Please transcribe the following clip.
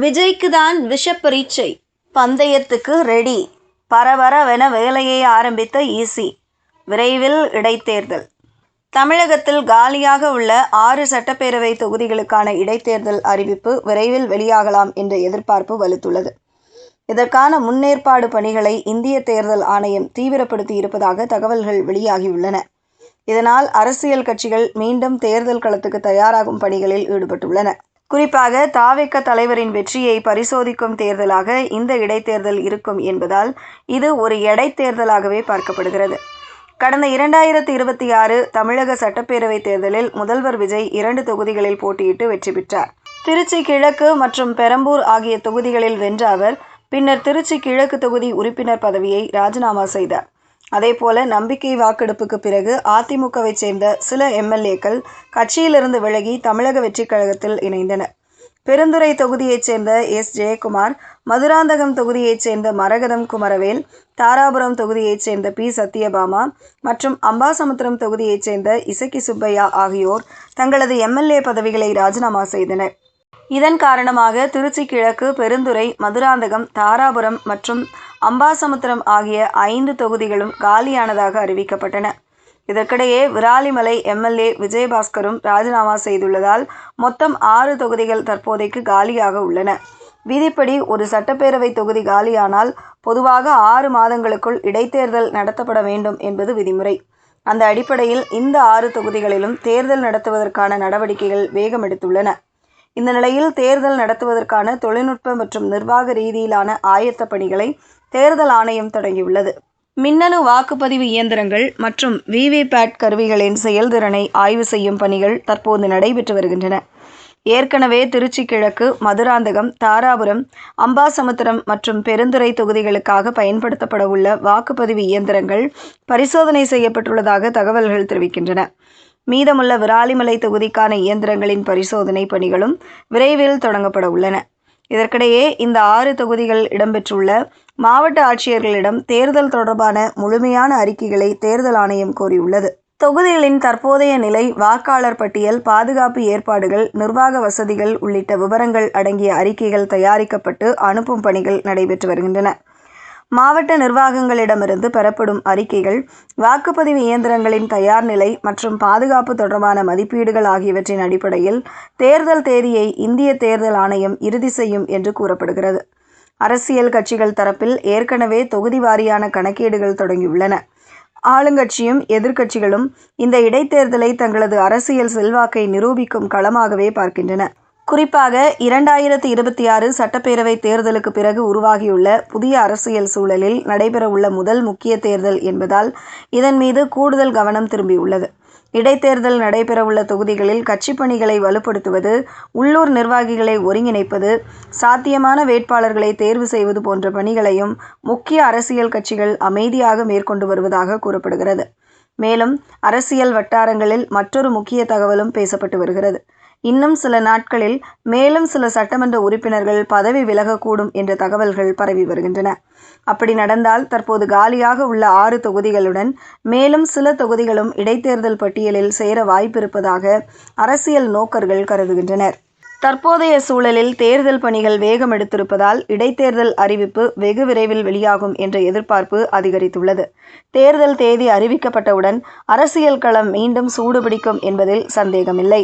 விஜய்க்கு தான் விஷப்பரீட்சை, பந்தயத்துக்கு ரெடி, பரபரவென வேலையை ஆரம்பித்த ஈசி. விரைவில் இடைத்தேர்தல். தமிழகத்தில் காலியாக உள்ள 6 சட்டப்பேரவை தொகுதிகளுக்கான இடைத்தேர்தல் அறிவிப்பு விரைவில் வெளியாகலாம் என்ற எதிர்பார்ப்பு வலுத்துள்ளது. இதற்கான முன்னேற்பாடு பணிகளை இந்திய தேர்தல் ஆணையம் தீவிரப்படுத்தி இருப்பதாக தகவல்கள் வெளியாகியுள்ளன. இதனால் அரசியல் கட்சிகள் மீண்டும் தேர்தல் களத்துக்கு தயாராகும் பணிகளில் ஈடுபட்டுள்ளன. குறிப்பாக த.வே.க. தலைவரின் வெற்றியை பரிசோதிக்கும் தேர்தலாக இந்த இடைத்தேர்தல் இருக்கும் என்பதால் இது ஒரு எடைத்தேர்தலாகவே பார்க்கப்படுகிறது. கடந்த 2026 தமிழக சட்டப்பேரவை தேர்தலில் முதல்வர் விஜய் 2 தொகுதிகளில் போட்டியிட்டு வெற்றி பெற்றார். திருச்சி கிழக்கு மற்றும் பெரம்பூர் ஆகிய தொகுதிகளில் வென்ற அவர் பின்னர் திருச்சி கிழக்கு தொகுதி உறுப்பினர் பதவியை ராஜினாமா செய்தார். அதேபோல நம்பிக்கை வாக்கெடுப்புக்கு பிறகு அதிமுகவை சேர்ந்த சில எம்.எல்.ஏக்கள் கட்சியிலிருந்து விலகி தமிழக வெற்றிக் கழகத்தில் இணைந்தனர். பெருந்துறை தொகுதியைச் சேர்ந்த எஸ். ஜெயக்குமார், மதுராந்தகம் தொகுதியைச் சேர்ந்த மரகதம் குமரவேல், தாராபுரம் தொகுதியைச் சேர்ந்த பி. சத்யபாமா மற்றும் அம்பாசமுத்திரம் தொகுதியைச் சேர்ந்த இசக்கி சுப்பையா ஆகியோர் தங்களது எம்.எல்.ஏ. பதவிகளை ராஜினாமா செய்தனர். இதன் காரணமாக திருச்சி கிழக்கு, பெருந்துறை, மதுராந்தகம், தாராபுரம் மற்றும் அம்பாசமுத்திரம் ஆகிய 5 தொகுதிகளும் காலியானதாக அறிவிக்கப்பட்டன. இதற்கிடையே விராலிமலை எம்.எல்.ஏ. விஜயபாஸ்கரும் ராஜினாமா செய்துள்ளதால் மொத்தம் 6 தொகுதிகள் தற்போதைக்கு காலியாக உள்ளன. விதிப்படி ஒரு சட்டப்பேரவை தொகுதி காலியானால் பொதுவாக 6 மாதங்களுக்குள் இடைத்தேர்தல் நடத்தப்பட வேண்டும் என்பது விதிமுறை. அந்த அடிப்படையில் இந்த 6 தொகுதிகளிலும் தேர்தல் நடத்துவதற்கான நடவடிக்கைகள் வேகமெடுத்துள்ளன. இந்த நிலையில் தேர்தல் நடத்துவதற்கான தொழில்நுட்ப மற்றும் நிர்வாக ரீதியிலான ஆயத்த பணிகளை தேர்தல் ஆணையம் தொடங்கியுள்ளது. மின்னணு வாக்குப்பதிவு இயந்திரங்கள் மற்றும் வி.வி.பேட் கருவிகளின் செயல்திறனை ஆய்வு செய்யும் பணிகள் தற்போது நடைபெற்று வருகின்றன. ஏற்கனவே திருச்சி கிழக்கு, மதுராந்தகம், தாராபுரம், அம்பாசமுத்திரம் மற்றும் பெருந்துறை தொகுதிகளுக்காக பயன்படுத்தப்பட உள்ள வாக்குப்பதிவு இயந்திரங்கள் பரிசோதனை செய்யப்பட்டுள்ளதாக தகவல்கள் தெரிவிக்கின்றன. மீதமுள்ள விராலிமலை தொகுதிக்கான இயந்திரங்களின் பரிசோதனை பணிகளும் விரைவில் தொடங்கப்பட உள்ளன. இதற்கிடையே இந்த 6 தொகுதிகள் இடம்பெற்றுள்ள மாவட்ட ஆட்சியர்களிடம் தேர்தல் தொடர்பான முழுமையான அறிக்கைகளை தேர்தல் ஆணையம் கோரியுள்ளது. தொகுதிகளின் தற்போதைய நிலை, வாக்காளர் பட்டியல், பாதுகாப்பு ஏற்பாடுகள், நிர்வாக வசதிகள் உள்ளிட்ட விவரங்கள் அடங்கிய அறிக்கைகள் தயாரிக்கப்பட்டு அனுப்பும் பணிகள் நடைபெற்று வருகின்றன. மாவட்ட நிர்வாகங்களிடமிருந்து பெறப்படும் அறிக்கைகள் வாக்குப்பதிவு இயந்திரங்களின் தயார் நிலை மற்றும் பாதுகாப்பு தொடர்பான மதிப்பீடுகள் ஆகியவற்றின் அடிப்படையில் தேர்தல் தேதியை இந்திய தேர்தல் ஆணையம் இறுதி செய்யும் என்று கூறப்படுகிறது. அரசியல் கட்சிகள் தரப்பில் ஏற்கனவே தொகுதி வாரியான கணக்கீடுகள் தொடங்கியுள்ளன. ஆளுங்கட்சியும் எதிர்க்கட்சிகளும் இந்த இடைத்தேர்தலை தங்களது அரசியல் செல்வாக்கை நிரூபிக்கும் களமாகவே பார்க்கின்றன. குறிப்பாக 2026 சட்டப்பேரவை தேர்தலுக்கு பிறகு உருவாகியுள்ள புதிய அரசியல் சூழலில் நடைபெறவுள்ள முதல் முக்கிய தேர்தல் என்பதால் இதன் மீது கூடுதல் கவனம் திரும்பியுள்ளது. இடைத்தேர்தல் நடைபெறவுள்ள தொகுதிகளில் கட்சிப் பணிகளை வலுப்படுத்துவது, உள்ளூர் நிர்வாகிகளை ஒருங்கிணைப்பது, சாத்தியமான வேட்பாளர்களை தேர்வு செய்வது போன்ற பணிகளையும் முக்கிய அரசியல் கட்சிகள் அமைதியாக மேற்கொண்டு வருவதாக கூறப்படுகிறது. மேலும் அரசியல் வட்டாரங்களில் மற்றொரு முக்கிய தகவலும் பேசப்பட்டு வருகிறது. இன்னும் சில நாட்களில் மேலும் சில சட்டமன்ற உறுப்பினர்கள் பதவி விலகக்கூடும் என்ற தகவல்கள் பரவி வருகின்றன. அப்படி நடந்தால் தற்போது காலியாக உள்ள 6 தொகுதிகளுடன் மேலும் சில தொகுதிகளும் இடைத்தேர்தல் பட்டியலில் சேர வாய்ப்பிருப்பதாக அரசியல் நோக்கர்கள் கருதுகின்றனர். தற்போதைய சூழலில் தேர்தல் பணிகள் வேகம் எடுத்திருப்பதால் இடைத்தேர்தல் அறிவிப்பு வெகு விரைவில் வெளியாகும் என்ற எதிர்பார்ப்பு அதிகரித்துள்ளது. தேர்தல் தேதி அறிவிக்கப்பட்டவுடன் அரசியல் களம் மீண்டும் சூடுபிடிக்கும் என்பதில் சந்தேகமில்லை.